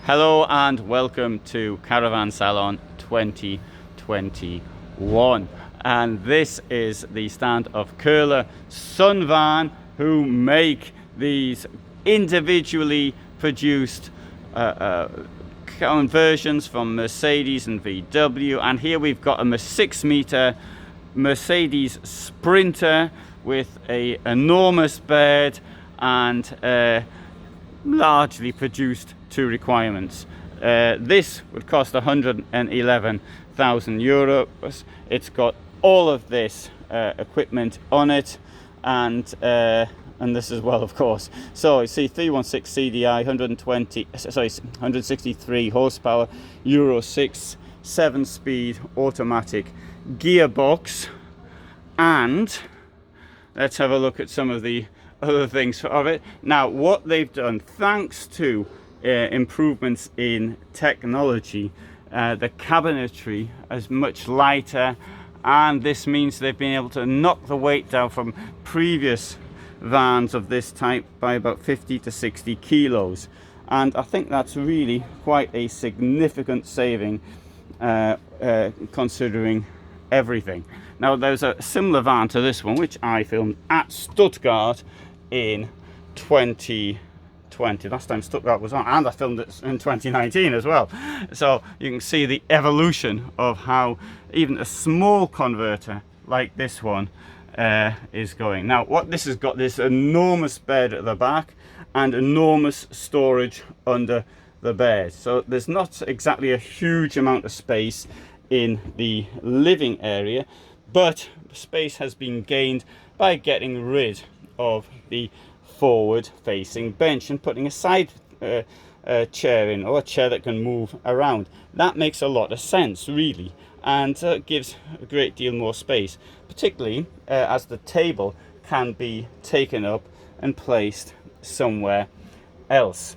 Hello and welcome to Caravan Salon 2021, and this is the stand of Koehler Sun van, who make these individually produced conversions from Mercedes and VW. And here we've got a 6 metre Mercedes Sprinter with a enormous bed and largely produced to requirements. This would cost 111,000 euros. It's got all of this equipment on it, and this as well, of course. So you see 316 CDI, 163 horsepower, Euro 6, 7-speed automatic gearbox. And let's have a look at some of the other things of it. Now, what they've done, thanks to improvements in technology, the cabinetry is much lighter, and this means they've been able to knock the weight down from previous vans of this type by about 50 to 60 kilos, and I think that's really quite a significant saving considering everything. Now, there's a similar van to this one which I filmed at Stuttgart in 2020. Last time Stuttgart was on, and I filmed it in 2019 as well. So you can see the evolution of how even a small converter like this one is going. Now, what this has got, this enormous bed at the back and enormous storage under the bed. So there's not exactly a huge amount of space in the living area, but space has been gained by getting rid of the forward facing bench and putting a side chair in, or a chair that can move around. That makes a lot of sense, really, and gives a great deal more space, particularly as the table can be taken up and placed somewhere else.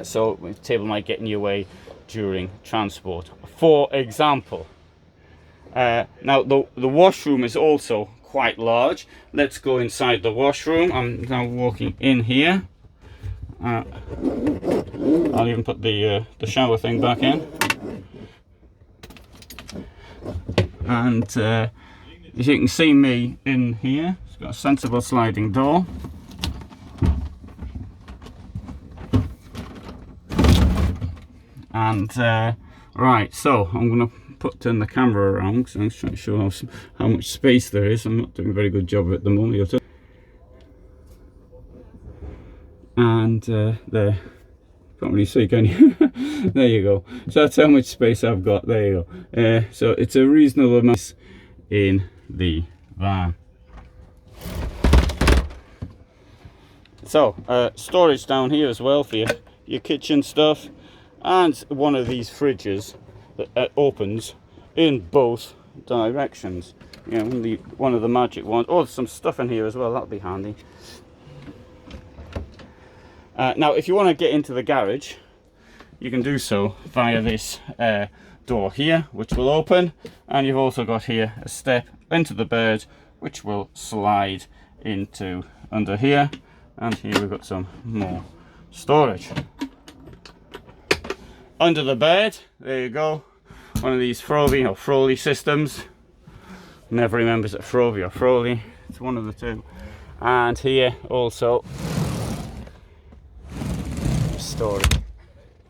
So the table might get in your way during transport, for example. Now the washroom is also quite large. Let's go inside the washroom. I'm now walking in here. I'll even put the shower thing back in. And as you can see me in here, it's got a sensible sliding door. And right, so I'm going to turn the camera around because I'm trying to show how much space there is. I'm not doing a very good job at the moment. And there, can't really see, can you? There you go. So that's how much space I've got. There you go. So it's a reasonable amount in the van. So storage down here as well for your kitchen stuff, and one of these fridges that opens in both directions. You know, one of the magic ones. Oh, there's some stuff in here as well. That'll be handy. Now, if you want to get into the garage, you can do so via this door here, which will open, and you've also got here a step into the bed, which will slide into under here, and here we've got some more storage. Under the bed, there you go, one of these Frovi or Froley systems. Never remembers it Frovi or Froley, it's one of the two. And here also storage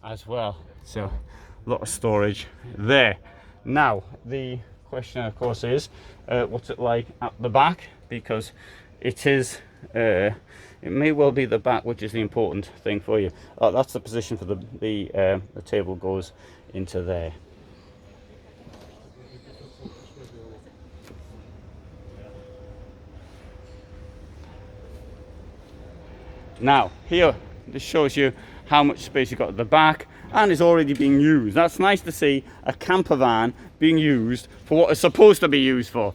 as well, so a lot of storage there. Now the question, of course, is what's it like at the back, because it is it may well be the back which is the important thing for you. That's the position for the table goes into there. Now here, this shows you how much space you've got at the back, and is already being used. That's nice to see a camper van being used for what it's supposed to be used for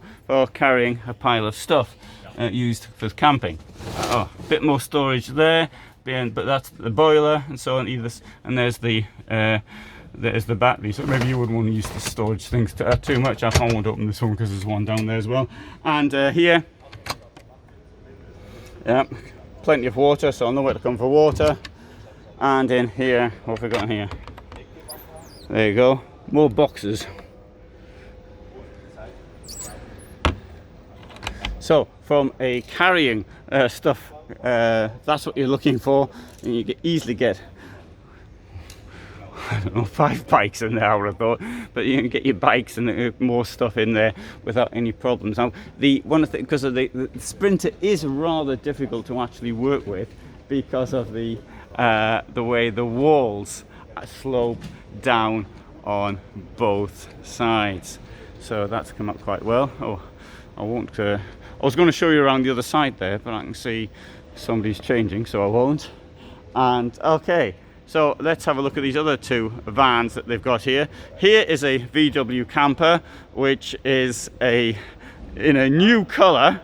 carrying a pile of stuff used for camping. A bit more storage there, but that's the boiler and so on. And there's the battery. So maybe you wouldn't want to use the storage things too much. I won't open this one because there's one down there as well. And here, yeah, plenty of water, so I know where to come for water. And in here, what have we got in here? There you go, more boxes. So from a carrying stuff, that's what you're looking for, and you can easily get, I don't know, 5 bikes in there, I would have thought, but you can get your bikes and more stuff in there without any problems. Now, because of the Sprinter is rather difficult to actually work with because of the way the walls slope down on both sides. So that's come up quite well. Oh, I won't. I was going to show you around the other side there, but I can see somebody's changing, so I won't. And okay, so let's have a look at these other 2 vans that they've got here. Here is a VW camper, which is in a new colour,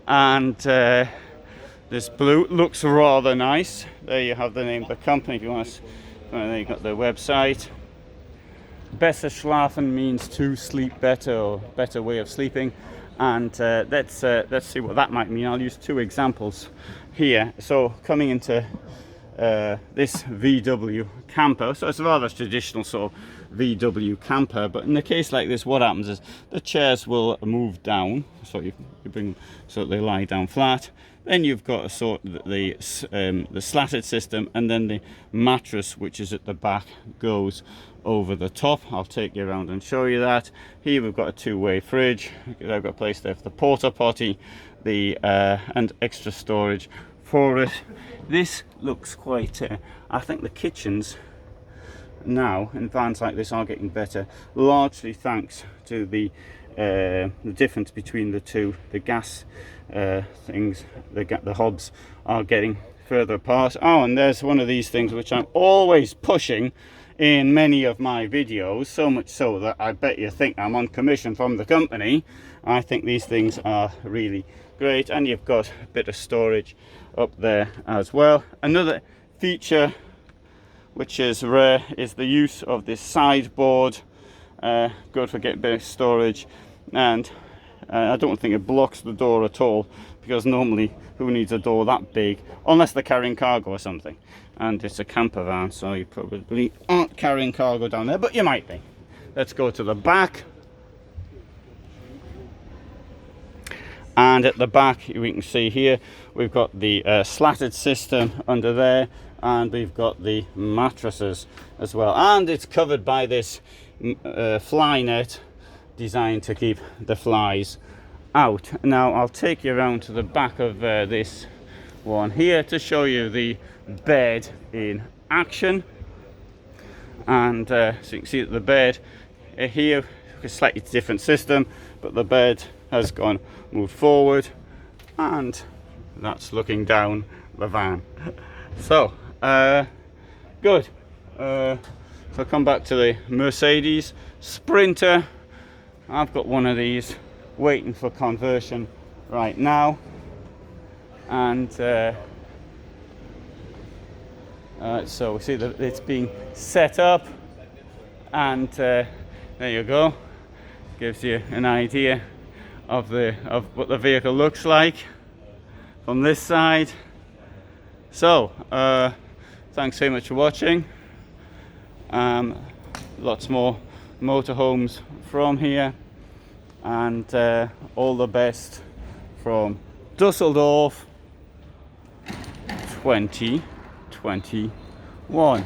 and this blue looks rather nice. There you have the name of the company if you want to. There you got their website. Besser schlafen means to sleep better, or better way of sleeping. And let's see what that might mean. I'll use 2 examples here. So coming into this VW camper, so it's a rather traditional sort of VW camper, but in a case like this, what happens is the chairs will move down, so you bring them so that they lie down flat. Then you've got a sort of the slatted system, and then the mattress, which is at the back, goes over the top. I'll take you around and show you that. Here we've got a 2-way fridge. I've got a place there for the porta potty, and extra storage for it. This looks quite. I think the kitchens now in vans like this are getting better, largely thanks to the difference between the 2. The gas things, the hobs are getting further apart. Oh, and there's one of these things which I'm always pushing in many of my videos, so much so that I bet you think I'm on commission from the company. I think these things are really great, and you've got a bit of storage up there as well. Another feature which is rare is the use of this sideboard. Good for getting a bit of storage, and I don't think it blocks the door at all, because normally who needs a door that big unless they're carrying cargo or something, and it's a camper van, so you probably aren't carrying cargo down there, but you might be. Let's go to the back, and at the back we can see here we've got the slatted system under there, and we've got the mattresses as well, and it's covered by this fly net designed to keep the flies out. Now I'll take you around to the back of this one here to show you the bed in action, and so you can see that the bed here is a slightly different system, but the bed has moved forward, and that's looking down the van. So good. So come back to the Mercedes Sprinter. I've got one of these waiting for conversion right now, and so we see that it's being set up, and there you go. Gives you an idea of what the vehicle looks like from this side. So thanks very much for watching. Lots more motorhomes from here, and all the best from Dusseldorf 2021.